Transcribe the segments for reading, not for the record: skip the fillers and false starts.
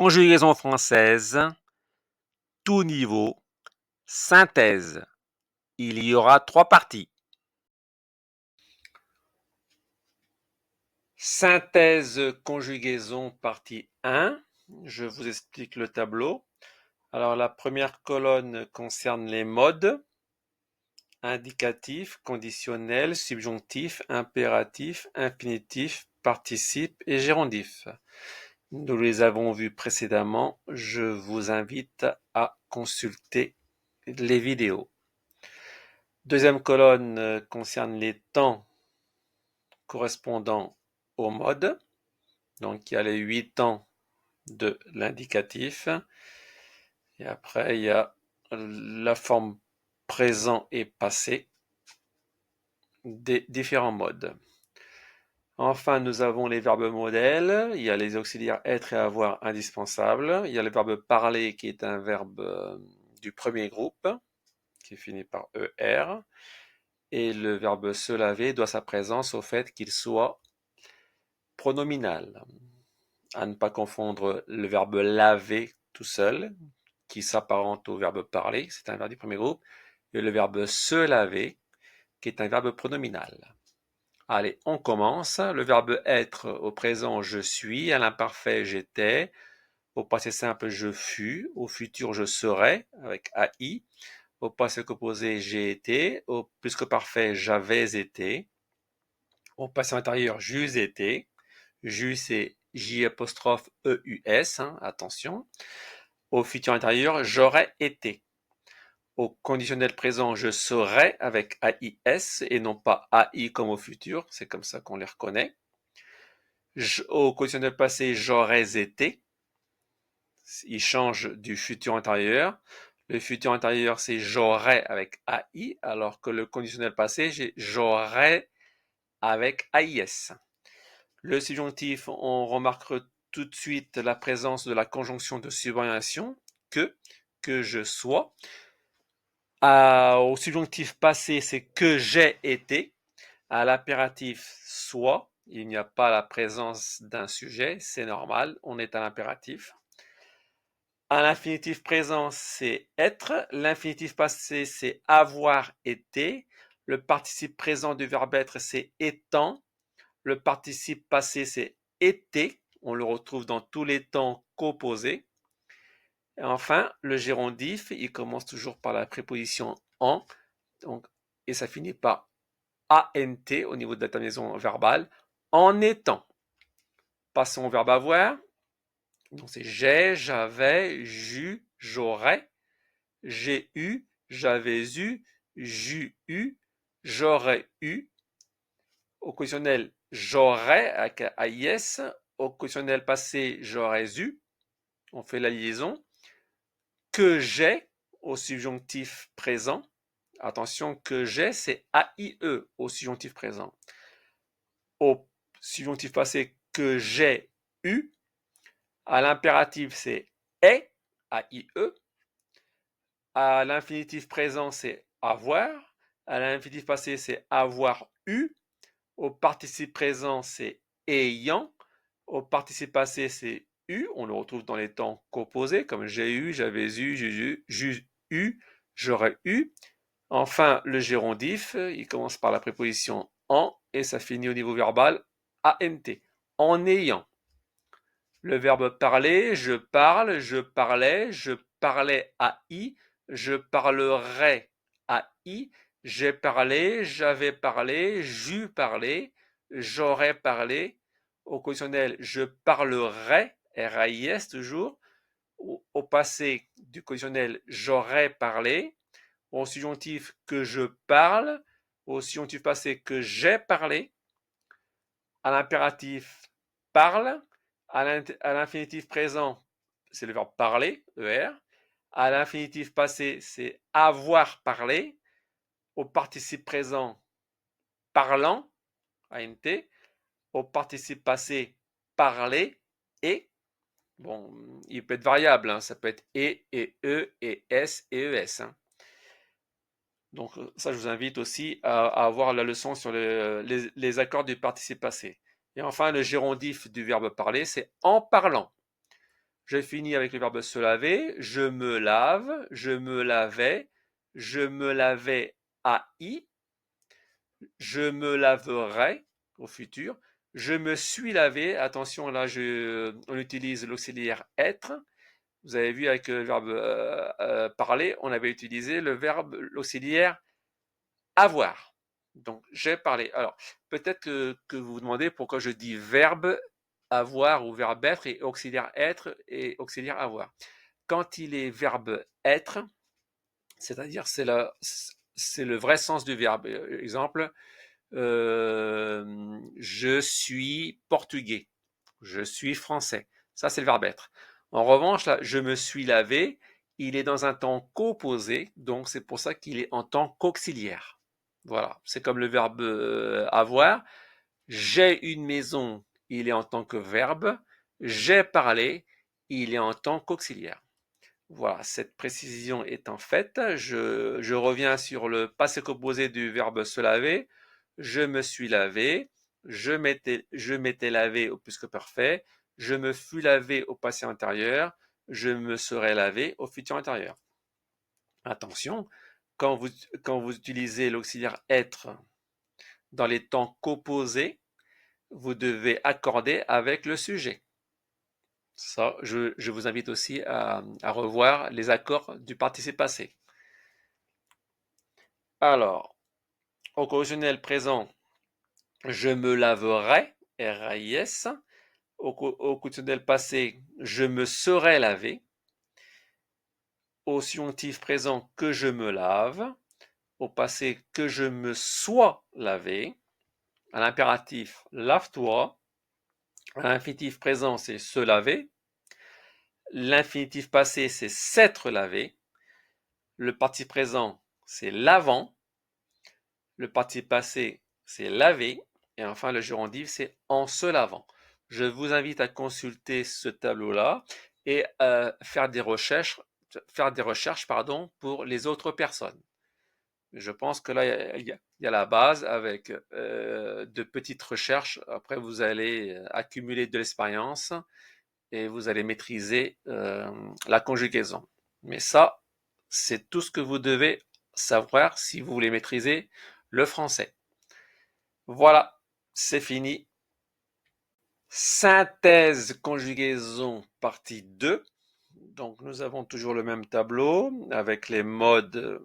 Conjugaison française, tout niveau, synthèse. Il y aura 3 parties. Synthèse conjugaison partie 1. Je vous explique le tableau. Alors la première colonne concerne les modes. Indicatif, conditionnel, subjonctif, impératif, infinitif, participe et gérondif. Nous les avons vus précédemment. Je vous invite à consulter les vidéos. Deuxième colonne concerne les temps correspondant au mode. Donc il y a les 8 temps de l'indicatif. Et après il y a la forme présent et passé des différents modes. Enfin, nous avons les verbes modèles. Il y a les auxiliaires être et avoir indispensables. Il y a le verbe parler qui est un verbe du premier groupe qui finit par ER. Et le verbe se laver doit sa présence au fait qu'il soit pronominal. À ne pas confondre le verbe laver tout seul, qui s'apparente au verbe parler, c'est un verbe du premier groupe, et le verbe se laver, qui est un verbe pronominal. Allez, on commence. Le verbe être au présent je suis, à l'imparfait j'étais, au passé simple je fus, au futur je serai avec AI, au passé composé j'ai été, au plus que parfait j'avais été, au passé antérieur j'eus été, j'eus c'est J'-E-U-S, attention. Au futur intérieur, j'aurais été. Au conditionnel présent, je serai avec AIS et non pas AI comme au futur, c'est comme ça qu'on les reconnaît. Au conditionnel passé, j'aurais été. Il change du futur antérieur. Le futur antérieur, c'est j'aurais avec AI, alors que le conditionnel passé, j'ai j'aurais avec AIS. Le subjonctif, on remarque tout de suite la présence de la conjonction de subordination, que je sois. Au subjonctif passé, c'est que j'ai été. À l'impératif soit, il n'y a pas la présence d'un sujet, c'est normal, on est à l'impératif. À l'infinitif présent, c'est être. L'infinitif passé, c'est avoir été. Le participe présent du verbe être, c'est étant. Le participe passé, c'est été. On le retrouve dans tous les temps composés. Et enfin, le gérondif, il commence toujours par la préposition en, donc, et ça finit par ANT au niveau de la terminaison verbale, en étant. Passons au verbe avoir. Donc c'est j'ai, j'avais, j'eus, j'aurais, j'ai eu, j'avais eu, j'eus eu, j'aurais eu. Au conditionnel j'aurais avec AIS. Au conditionnel passé j'aurais eu. On fait la liaison. Que j'ai au subjonctif présent. Attention, que j'ai, c'est AIE au subjonctif présent. Au subjonctif passé, que j'ai eu. À l'impératif, c'est est, AIE. À l'infinitif présent, c'est avoir. À l'infinitif passé, c'est avoir eu. Au participe présent, c'est ayant. Au participe passé, c'est eu. On le retrouve dans les temps composés, comme j'ai eu, j'avais eu, j'ai eu, j'aurais eu. Enfin, le gérondif, il commence par la préposition en et ça finit au niveau verbal ANT, en ayant. Le verbe parler, je parle, je parlais à i, je parlerai à i, j'ai parlé, j'avais parlé, j'eus parlé, j'aurais parlé. Au conditionnel, je parlerai, RAIS toujours. Au passé du conditionnel, j'aurais parlé. Au subjonctif, que je parle. Au subjonctif passé, que j'ai parlé. À l'impératif, parle. À l'infinitif présent, c'est le verbe parler, ER. À l'infinitif passé, c'est avoir parlé. Au participe présent, parlant, ANT. Au participe passé, parler, et. Bon, il peut être variable, ça peut être et e, et s, et es. Donc ça, je vous invite aussi à avoir la leçon sur les accords du participe passé. Et enfin, le gérondif du verbe parler, c'est en parlant. Je finis avec le verbe se laver. Je me lave, je me lavais, je me lavais AI, je me laverai au futur. Je me suis lavé. Attention, là, on utilise l'auxiliaire être. Vous avez vu avec le verbe parler, on avait utilisé l'auxiliaire avoir. Donc, j'ai parlé. Alors, peut-être que vous vous demandez pourquoi je dis verbe avoir ou verbe être et auxiliaire être et auxiliaire avoir. Quand il est verbe être, c'est-à-dire c'est le vrai sens du verbe. Exemple, je suis portugais, je suis français. Ça, c'est le verbe être. En revanche, là, je me suis lavé, il est dans un temps composé, donc c'est pour ça qu'il est en temps qu'auxiliaire. Voilà, c'est comme le verbe avoir. J'ai une maison, il est en tant que verbe. J'ai parlé, il est en tant qu'auxiliaire. Voilà, cette précision étant faite, je reviens sur le passé composé du verbe se laver. Je me suis lavé, je m'étais lavé au plus que parfait, je me fus lavé au passé antérieur, je me serais lavé au futur antérieur. Attention, quand vous, quand vous utilisez l'auxiliaire être dans les temps composés, vous devez accorder avec le sujet. Ça, je vous invite aussi à revoir les accords du participe passé. Alors, au conditionnel présent, je me laverai, R-A-I-S. Au conditionnel passé, je me serais lavé. Au subjonctif présent, que je me lave. Au passé, que je me sois lavé. À l'impératif, lave-toi. À l'infinitif présent, c'est se laver. L'infinitif passé, c'est s'être lavé. Le participe présent, c'est lavant. Le participe passé, c'est laver. Et enfin, le gerundive, c'est en se lavant. Je vous invite à consulter ce tableau-là et faire des recherches, pour les autres personnes. Je pense que là, il y a la base avec de petites recherches. Après, vous allez accumuler de l'expérience et vous allez maîtriser la conjugaison. Mais ça, c'est tout ce que vous devez savoir si vous voulez maîtriser le français. Voilà, c'est fini. Synthèse conjugaison partie 2. Donc nous avons toujours le même tableau avec les modes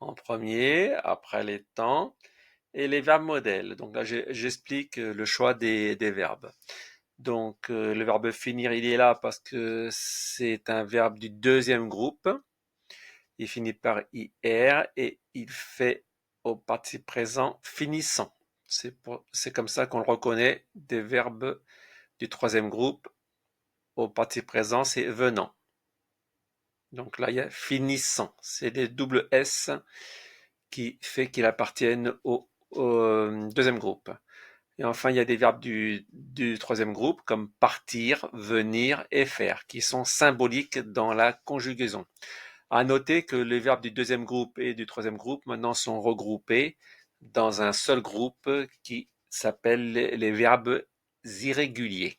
en premier, après les temps et les verbes modèles. Donc là j'explique le choix des verbes. Donc le verbe finir, il est là parce que c'est un verbe du deuxième groupe. Il finit par IR et il fait au participe présent finissant. C'est comme ça qu'on le reconnaît des verbes du troisième groupe. Au participe présent, c'est venant. Donc là, il y a finissant. C'est des doubles S qui fait qu'ils appartiennent au deuxième groupe. Et enfin, il y a des verbes du troisième groupe comme partir, venir et faire, qui sont symboliques dans la conjugaison. À noter que les verbes du deuxième groupe et du troisième groupe maintenant sont regroupés dans un seul groupe qui s'appelle les verbes irréguliers.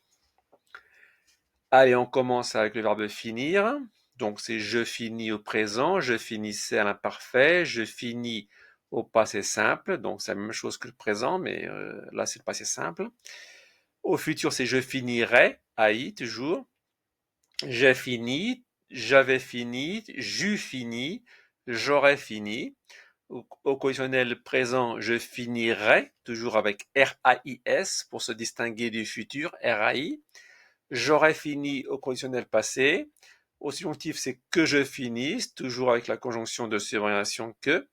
Allez, on commence avec le verbe finir. Donc c'est je finis au présent, je finissais à l'imparfait, je finis au passé simple. Donc c'est la même chose que le présent, mais là c'est le passé simple. Au futur, c'est je finirai, AI toujours. J'ai fini, j'avais fini, j'eus fini, j'aurais fini. Au conditionnel présent, je finirai, toujours avec RAIS pour se distinguer du futur, RAI. J'aurais fini au conditionnel passé. Au subjonctif, c'est que je finisse, toujours avec la conjonction de subordination que.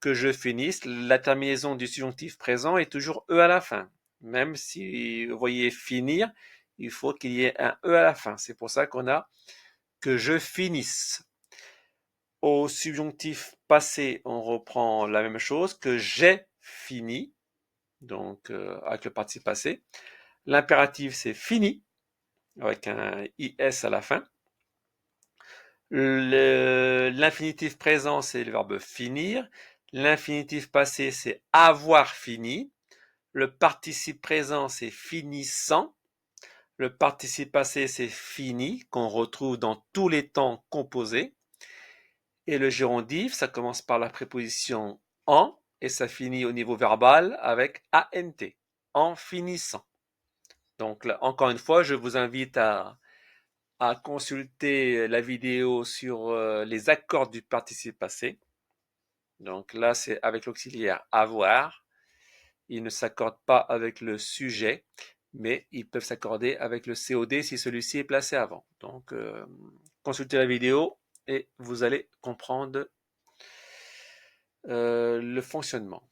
Que je finisse, la terminaison du subjonctif présent est toujours E à la fin. Même si vous voyez finir, il faut qu'il y ait un E à la fin. C'est pour ça qu'on a que je finisse. Au subjonctif passé, on reprend la même chose, que j'ai fini, donc avec le participe passé. L'impératif, c'est fini, avec un IS à la fin. L'infinitif présent, c'est le verbe finir. L'infinitif passé, c'est avoir fini. Le participe présent, c'est finissant. Le participe passé, c'est fini, qu'on retrouve dans tous les temps composés. Et le gérondif, ça commence par la préposition en et ça finit au niveau verbal avec ant, en finissant. Donc là, encore une fois, je vous invite à consulter la vidéo sur les accords du participe passé. Donc là, c'est avec l'auxiliaire avoir. Ils ne s'accordent pas avec le sujet, mais ils peuvent s'accorder avec le COD si celui-ci est placé avant. Donc, consultez la vidéo et vous allez comprendre le fonctionnement.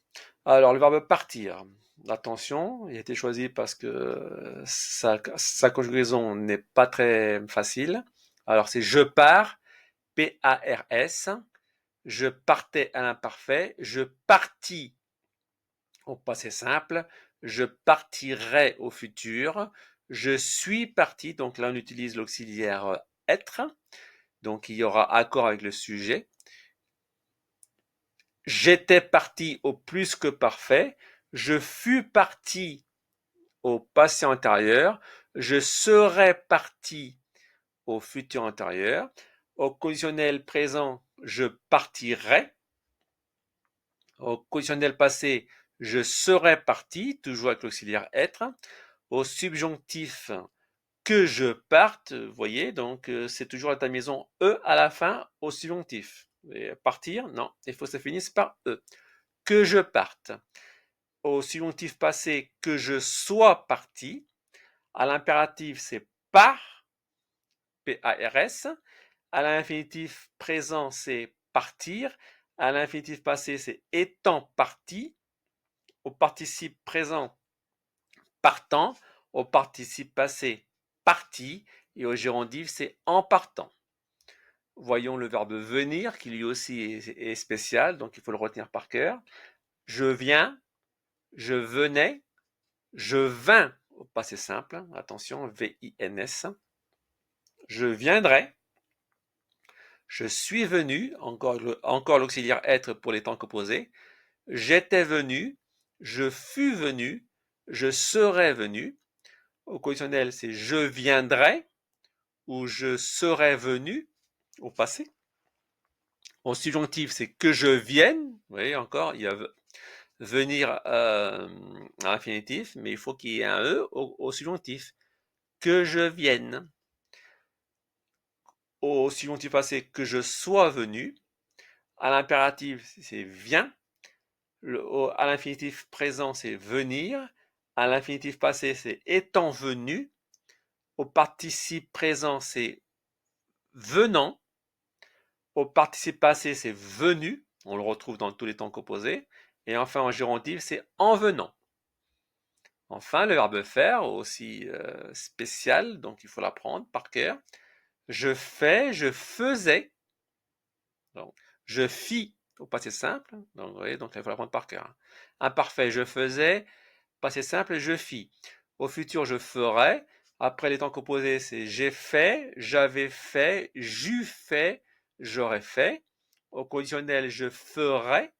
Alors, le verbe partir. Attention, il a été choisi parce que sa conjugaison n'est pas très facile. Alors, c'est je pars, P-A-R-S. Je partais à l'imparfait. Je partis au passé simple. Je partirai au futur. Je suis parti. Donc là, on utilise l'auxiliaire être. Donc, il y aura accord avec le sujet. J'étais parti au plus que parfait. Je fus parti au passé antérieur. Je serai parti au futur antérieur. Au conditionnel présent, je partirai. Au conditionnel passé, je serai parti, toujours avec l'auxiliaire être. Au subjonctif, que je parte, vous voyez, donc c'est toujours la terminaison E à la fin au subjonctif. Et partir, non, il faut que ça finisse par E. Que je parte. Au subjonctif passé, que je sois parti. À l'impératif, c'est par, P-A-R-S. À l'infinitif présent, c'est partir. À l'infinitif passé, c'est étant parti. Au participe présent, partant. Au participe passé, parti. Et au gérondif, c'est en partant. Voyons le verbe venir, qui lui aussi est spécial, donc il faut le retenir par cœur. Je viens, je venais, je vins au passé simple, attention, V-I-N-S. Je viendrai, je suis venu, encore l'auxiliaire être pour les temps composés. J'étais venu, je fus venu, je serais venu. Au conditionnel, c'est je viendrai ou je serais venu au passé. Au subjonctif, c'est que je vienne. Vous voyez encore, il y a venir à l'infinitif, mais il faut qu'il y ait un E au subjonctif. Que je vienne. Au subjonctif passé, que je sois venu. À l'impératif, c'est viens. À l'infinitif présent, c'est venir. À l'infinitif passé, c'est étant venu. Au participe présent, c'est venant. Au participe passé, c'est venu. On le retrouve dans tous les temps composés. Et enfin, en gérondif, c'est en venant. Enfin, le verbe faire, aussi spécial, donc il faut l'apprendre par cœur. Je fais, je faisais. Donc, je fis au passé simple. Donc, vous voyez, donc il faut l'apprendre par cœur. Imparfait, je faisais. Passé simple, je fis. Au futur, je ferai. Après les temps composés, c'est j'ai fait, j'avais fait, j'eus fait, j'aurais fait. Au conditionnel, je ferai.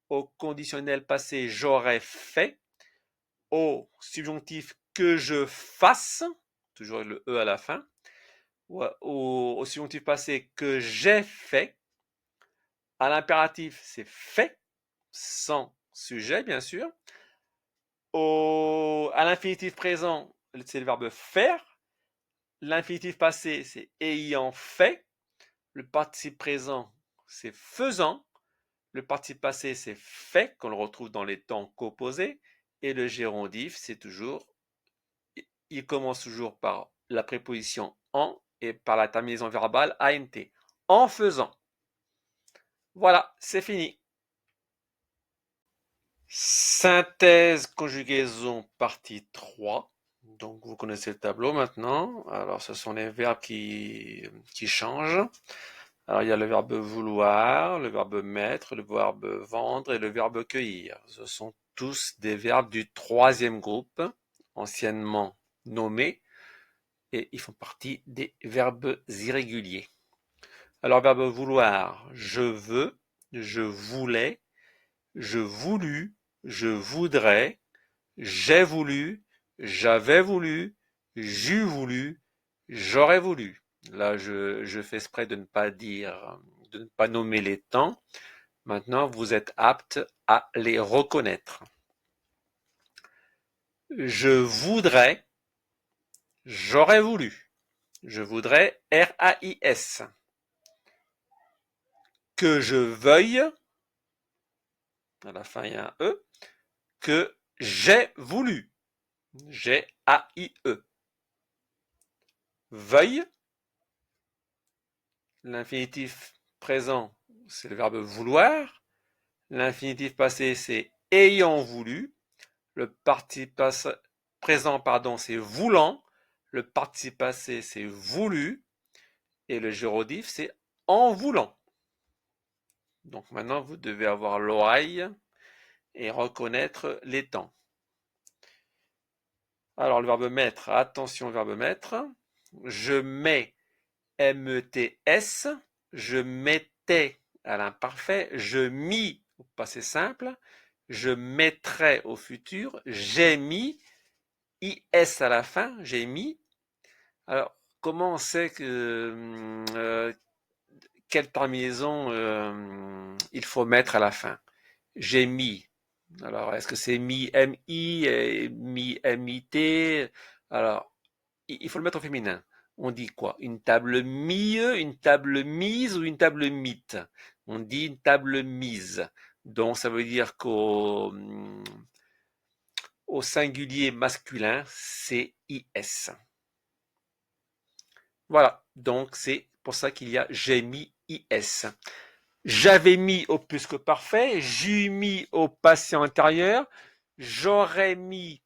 Au conditionnel passé, j'aurais fait. Au subjonctif, que je fasse, toujours le E à la fin. Au subjonctif passé, que j'ai fait. À l'impératif, c'est fait, sans sujet, bien sûr. À l'infinitif présent, c'est le verbe faire. L'infinitif passé, c'est ayant fait. Le participe présent, c'est faisant. Le participe passé, c'est fait, qu'on le retrouve dans les temps composés. Et le gérondif, c'est toujours, il commence toujours par la préposition en et par la terminaison verbale ant. En faisant. Voilà, c'est fini. Synthèse, conjugaison, partie 3. Donc, vous connaissez le tableau maintenant. Alors, ce sont les verbes qui changent. Alors, il y a le verbe vouloir, le verbe mettre, le verbe vendre et le verbe cueillir. Ce sont tous des verbes du troisième groupe, anciennement nommés, et ils font partie des verbes irréguliers. Alors, verbe vouloir, je veux, je voulais, je voulus, je voudrais, j'ai voulu, j'avais voulu, j'eus voulu, j'aurais voulu. Là, je fais exprès de ne pas dire, de ne pas nommer les temps. Maintenant, vous êtes apte à les reconnaître. Je voudrais, j'aurais voulu. Je voudrais, R-A-I-S. Que je veuille, à la fin il y a un E, que j'ai voulu. G-A-I-E. Veuille, l'infinitif présent, c'est le verbe vouloir. L'infinitif passé, c'est ayant voulu. Le participe présent, pardon, c'est voulant. Le participe passé, c'est voulu. Et le gérodif, c'est en voulant. Donc maintenant, vous devez avoir l'oreille et reconnaître les temps. Alors, le verbe mettre, attention au verbe mettre. Je mets, M-E-T-S. Je mettais à l'imparfait. Je mis au passé simple. Je mettrai au futur. J'ai mis, IS à la fin. J'ai mis. Alors, comment on sait que quelle terminaison il faut mettre à la fin? J'ai mis. Alors, est-ce que c'est mi, M-I, mi, M-I-T? Alors, il faut le mettre au féminin. On dit quoi? Une table mie, une table mise ou une table mite? On dit une table mise. Donc, ça veut dire au singulier masculin, c'est IS. Voilà. Donc, c'est pour ça qu'il y a j'ai mis IS. J'avais mis au plus que parfait, j'eus mis au passé antérieur, j'aurais mis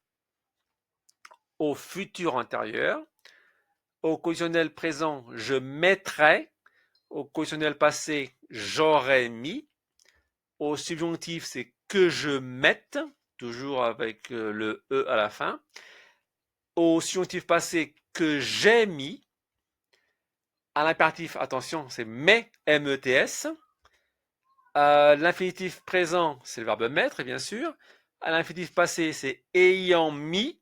au futur antérieur, au conditionnel présent, je mettrais, au conditionnel passé, j'aurais mis, au subjonctif, c'est que je mette, toujours avec le E à la fin, au subjonctif passé, que j'ai mis, à l'impératif, attention, c'est mais, M-E-T-S, l'infinitif présent, c'est le verbe mettre, bien sûr. À l'infinitif passé, c'est ayant mis.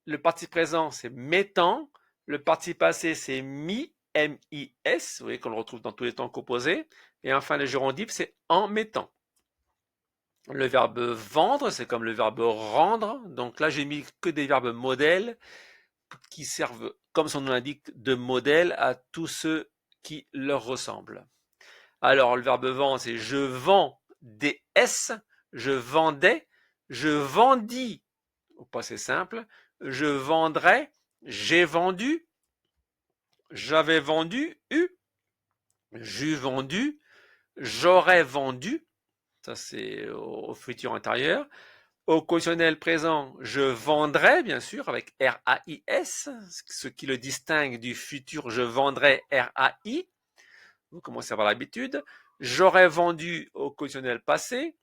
Le participe présent, c'est mettant. Le participe passé, c'est mis, M-I-S. Vous voyez qu'on le retrouve dans tous les temps composés. Et enfin, le gérondif, c'est en mettant. Le verbe vendre, c'est comme le verbe rendre. Donc là, j'ai mis que des verbes modèles qui servent, comme son nom l'indique, de modèle à tous ceux qui leur ressemblent. Alors, le verbe vendre, c'est je vends des S, je vendais, je vendis, au passé simple, je vendrais, j'ai vendu, j'avais vendu, eu, j'eus vendu, j'aurais vendu, ça c'est au futur antérieur. Au conditionnel présent, je vendrais, bien sûr, avec R-A-I-S, ce qui le distingue du futur je vendrais R-A-I. Vous commencez à avoir l'habitude. J'aurais vendu au conditionnel passé.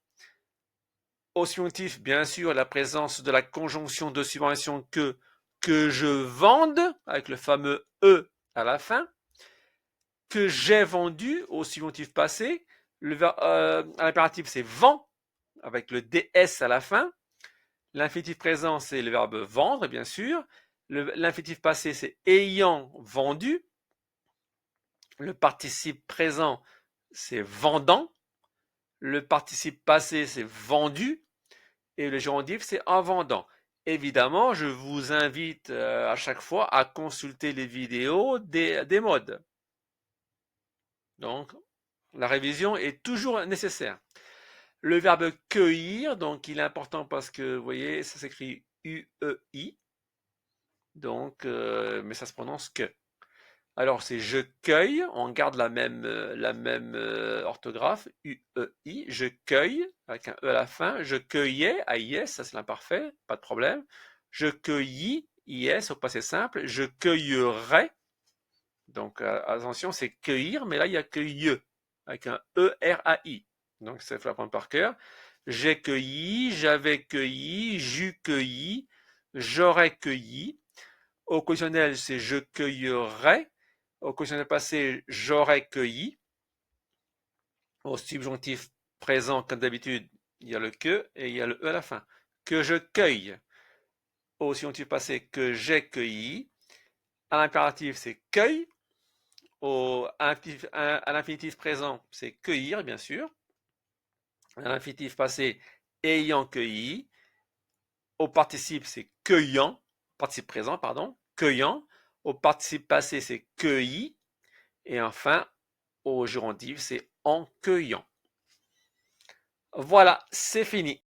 Au subjonctif, bien sûr, la présence de la conjonction de subordination que je vende, avec le fameux E à la fin. Que j'ai vendu au subjonctif passé. À l'impératif, c'est vend, avec le DS à la fin. L'infinitif présent, c'est le verbe vendre, bien sûr. L'infinitif passé, c'est ayant vendu. Le participe présent, c'est vendant. Le participe passé, c'est vendu. Et le gérondif, c'est en vendant. Évidemment, je vous invite à chaque fois à consulter les vidéos des modes. Donc, la révision est toujours nécessaire. Le verbe cueillir, donc il est important parce que, vous voyez, ça s'écrit U-E-I. Donc, mais ça se prononce que. Alors, c'est je cueille, on garde la même orthographe, U-E-I, je cueille, avec un E à la fin, je cueillais, A-I-S, ça c'est l'imparfait, pas de problème. Je cueillis, I-S au passé simple, je cueillerai, donc attention, c'est cueillir, mais là il y a cueille, avec un E-R-A-I. Donc ça, il faut l'apprendre par cœur. J'ai cueilli, j'avais cueilli, j'eus cueilli, j'aurais cueilli. Au conditionnel, c'est je cueillerai. Au conditionnel passé, j'aurais cueilli. Au subjonctif présent, comme d'habitude, il y a le que et il y a le e à la fin. Que je cueille. Au subjonctif passé, que j'ai cueilli. À l'impératif, c'est cueille. À l'infinitif présent, c'est cueillir, bien sûr. À l'infinitif passé, ayant cueilli. Au participe, c'est cueillant. Participe présent, pardon. Cueillant. Au participe passé, c'est cueilli. Et enfin, au gérondif, c'est en cueillant. Voilà, c'est fini.